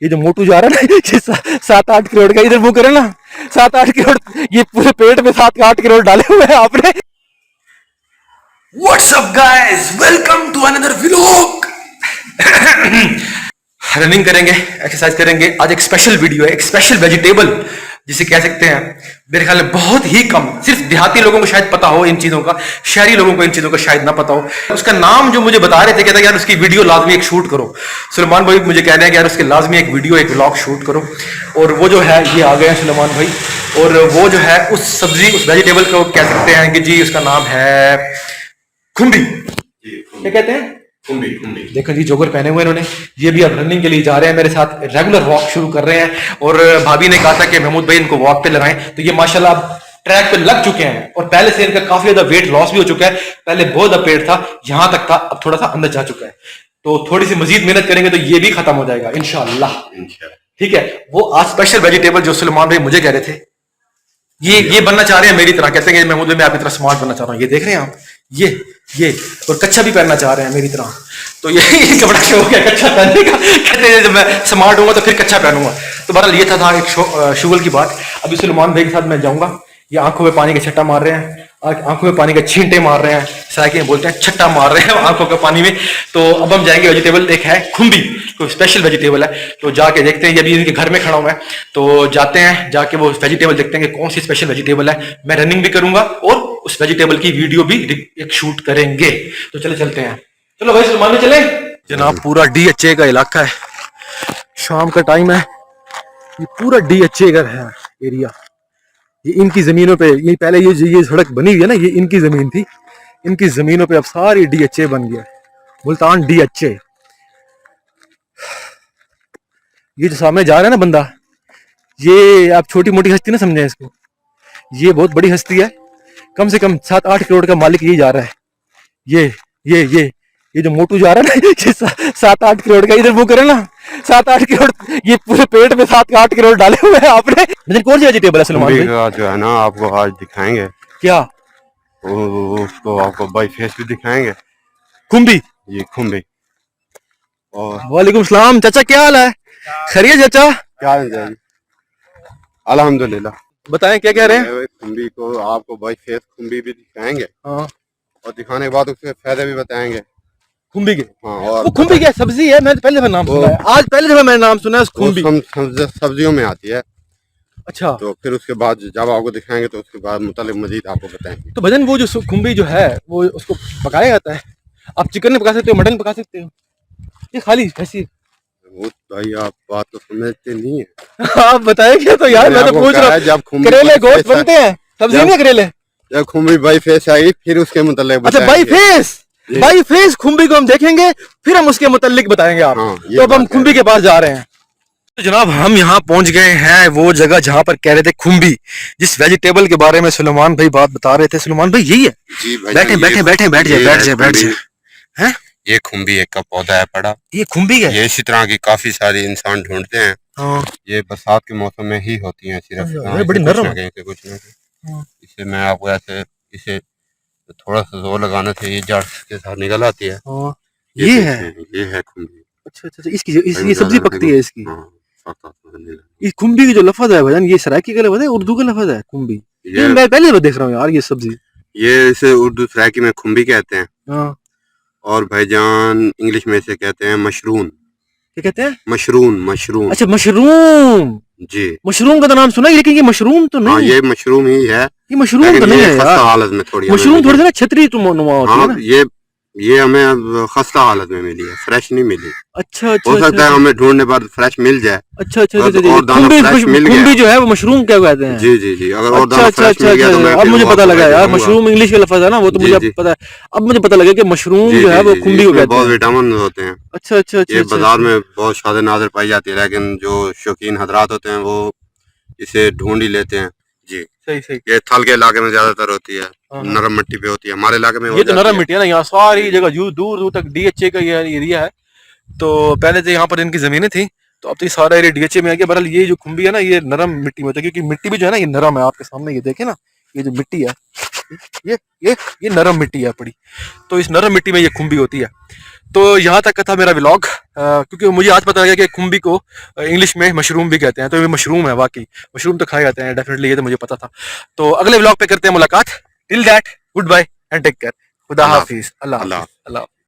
ये जो मोटू जा रहा है ना ये 7-8 करोड़ का इधर वो करे ना 7-8 करोड़ ये पूरे पेट में 7-8 करोड़ डाले हुए हैं आपने। What's up guys? Welcome to another vlog. Running करेंगे, एक्सरसाइज करेंगे। आज एक स्पेशल वीडियो है, एक स्पेशल वेजिटेबल जिसे कह सकते हैं। मेरे ख्याल में बहुत ही कम, सिर्फ देहाती लोगों को शायद पता हो इन चीजों का, शहरी लोगों को इन चीजों का शायद ना पता हो। उसका नाम जो मुझे बता रहे थे, कहता यार उसकी वीडियो लाजमी एक शूट करो। सुलेमान भाई मुझे कह रहे हैं कि यार उसके लाजमी एक वीडियो, एक व्लॉग शूट करो। और वो जो है ये आ गए हैं सुलेमान भाई, और वो जो है उस सब्जी, उस वेजिटेबल को कह सकते हैं कि जी उसका नाम है खुम्बी। क्या कहते हैं? खुम्बी। देखो जी जोगर पहने हुए इन्होंने, ये भी अब रनिंग के लिए जा रहे हैं मेरे साथ, रेगुलर वॉक शुरू कर रहे हैं। और भाभी ने कहा था कि महमूद भाई इनको वॉक पे लगाएं, तो ये माशाल्लाह अब ट्रैक पे लग चुके हैं। और पहले से इनका काफी ज्यादा वेट लॉस भी हो चुका है। पहले बहुत ज्यादा पेट था, यहां तक था, अब थोड़ा सा अंदर जा चुका है। तो थोड़ी सी मजीद मेहनत करेंगे तो ये भी खत्म हो जाएगा इंशाल्लाह। ठीक है, वो आज स्पेशल वेजिटेबल जो सुलेमान भाई मुझे कह रहे थे, ये बनना चाह रहे हैं मेरी तरह। कहते हैं कि महमूद भाई मैं आपकी तरह स्मार्ट बनना चाह रहा हूँ। ये देख रहे हैं आप, ये और कच्चा भी पहनना चाह रहे हैं मेरी तरह। तो ये बड़ा शौक है कच्चा पहनने का। कहते हैं जब मैं स्मार्ट होऊंगा तो फिर कच्चा पहनूंगा। तो बहरहाल ये था एक शुगल की बात। अभी सुलेमान भाई के साथ मैं जाऊंगा। ये आंखों में पानी का छट्टा मार रहे हैं, आंखों में पानी का छींटे मार रहे हैं, साइकिल बोलते हैं छट्टा मार रहे हैं आंखों के पानी में। तो अब हम जाएंगे, वेजिटेबल एक है खुम्बी, कोई स्पेशल वेजिटेबल है, तो जाके देखते हैं। ये भी इनके घर में खड़ा हुआ है, तो जाते हैं, जाके वो वेजिटेबल देखते हैं कि कौन सी स्पेशल वेजिटेबल है। मैं रनिंग भी करूंगा और उस वेजिटेबल की वीडियो भी एक शूट करेंगे। तो चले चलते हैं, चलो भाई सलमान चले जनाब। पूरा DHA का इलाका है, शाम का टाइम है, ये पूरा DHA का है एरिया। ये इनकी जमीनों पे, ये पहले ये सड़क बनी हुई है ना, ये इनकी जमीन थी। इनकी जमीनों पे अब सारी DHA बन गया, मुल्तान DHA। ये जो सामने जा रहा है ना बंदा, ये आप छोटी मोटी हस्ती ना समझें इसको, ये बहुत बड़ी हस्ती है। कम से कम 7-8 करोड़ का मालिक यही जा रहा है। ये जो मोटू जा रहा है ना ये 7-8 करोड़ का इधर वो करे ना 7-8 करोड़ ये पूरे पेट में 7-8 करोड़ डाले हुए हैं आपने। लेकिन कौन सी वेजिटेबल है सलमान भाई? जो है ना आपको आज दिखाएंगे क्या? उसको आपको बाई फेस भी दिखाएंगे। खुम्बी, ये खुम्बी। और वालेकुम सलाम चाचा, क्या हाल है? खैरियत चाचा? क्या है जी? अल्हम्दुलिल्लाह। बताएं क्या कह रहे हैं? खुम्बी को आपको बाई फेस खुम्बी भी दिखाएंगे। हाँ, और दिखाने के बाद उसके फायदे भी बताएंगे खुम्बी के। हाँ, और वो खुम्बी क्या सब्जी है? मैंने पहले नाम सुना है, आज पहले दफा मैंने नाम सुना है खुम्बी। सब्जियों में आती है। अच्छा, तो फिर उसके बाद जब आपको दिखाएंगे तो उसके बाद मुतालिक मजीद आपको बताएंगे। तो भजन वो जो खुम्बी जो है वो उसको पकाया जाता है? आप चिकन में पका सकते हो, मटन पका सकते हो, ये खाली ऐसी? भाई आप बात तो समझते नहीं है। आप बताए क्या? तो यार मैं तो पूछ रहा हूँ, करेले गोश्त बनते हैं, सब्जी में करेले। जब खुम्बी बाई फेस आई फिर उसके मुतालिक अच्छा, बाई फेस खुम्बी को हम देखेंगे, फिर हम उसके मुतालिक बताएंगे आप। हाँ, तो अब हम खुम्बी के पास जा रहे हैं। तो जनाब हम यहाँ पहुंच गए हैं वो जगह जहाँ पर कह रहे थे खुम्बी, जिस वेजिटेबल के बारे में सुलेमान भाई बात बता रहे थे। सुलेमान भाई यही है? बैठ जाए हैं। ये खुम्बी एक का पौधा है बड़ा, ये खुम्बी है? ये इसी तरह की काफी सारी इंसान ढूंढते हैं। हाँ, ये बरसात के मौसम में ही होती हैं सिर्फ। बड़ी नरम है। कुछ ना इसे मैं आपको ऐसे इसे थोड़ा सा जोर लगाने से ये जड़ के साथ निकल आती है। हाँ, ये है खुम्बी। अच्छा, ये सब्जी पकती है इसकी। हाँ, इस खुम्बी की जो लफ्ज है भजन, ये सराइकी का लफ्ज है, उर्दू का लफ्ज है खुम्बी? मैं पहले देख रहा हूँ यार ये सब्जी। ये इसे उर्दू सराइकी में खुम्बी कहते हैं। हाँ, और भाईजान इंग्लिश में इसे कहते हैं मशरूम। क्या कहते हैं? मशरूम। अच्छा, मशरूम जी। मशरूम का तो नाम सुना है, लेकिन ये मशरूम तो नहीं। हाँ, ये मशरूम ही है। ये मशरूम तो नहीं है यार। हालत में थोड़ी मशरूम थोड़ी सी ना छतरी नुमा होती है ना। ये हमें खस्ता हालत में मिली है, फ्रेश नहीं मिली। अच्छा, हो सकता है हमें ढूंढने पर फ्रेश मिल जाए। अच्छा, खुम्बी जो है वो मशरूम क्या कहते हैं? जी अगर और दाना फ्रेश मिल गया तो मैं अब मुझे पता लगा यार, मशरूम इंग्लिश का लफ्ज है ना, वो तो मुझे पता है। अब मुझे पता लगा कि मशरूम जो है वो खुम्बी को कहते हैं। बहुत विटामिन होते हैं। अच्छा, ये बाजार में बहुत शादे नाज़िर पाई जाती है, लेकिन जो शौकीन हजरात होते हैं वो इसे ढूंढ ही लेते हैं जी। सही। ये थल के इलाके में ज्यादातर होती है, नरम मिट्टी पे होती है। हमारे इलाके में ये तो नरम मिट्टी है ना, यहाँ सारी जगह दूर दूर तक DHA का ये एरिया है। तो पहले तो यहाँ पर इनकी जमीनें थी, तो अब तो ये सारा एरिया DHA में आ गया। बहरहाल ये जो खुम्बी है ना, ये नरम मिट्टी में होता है, क्योंकि मिट्टी भी जो है ना ये नरम है। आपके सामने ये देखे ना, ये जो मिट्टी है ये नरम मिट्टी है पड़ी, तो इस नरम मिट्टी में ये खुम्बी होती है। तो यहाँ तक का था मेरा व्लॉग, क्योंकि मुझे आज पता लगा कि खुम्बी को इंग्लिश में मशरूम भी कहते हैं, तो ये मशरूम है, वाकई मशरूम तो खाए जाते हैं डेफिनेटली, ये तो मुझे पता था। तो अगले व्लॉग पे करते हैं मुलाकात। Till that goodbye and take care. खुदा हाफिज। अल्लाह हाफिज। अल्लाह।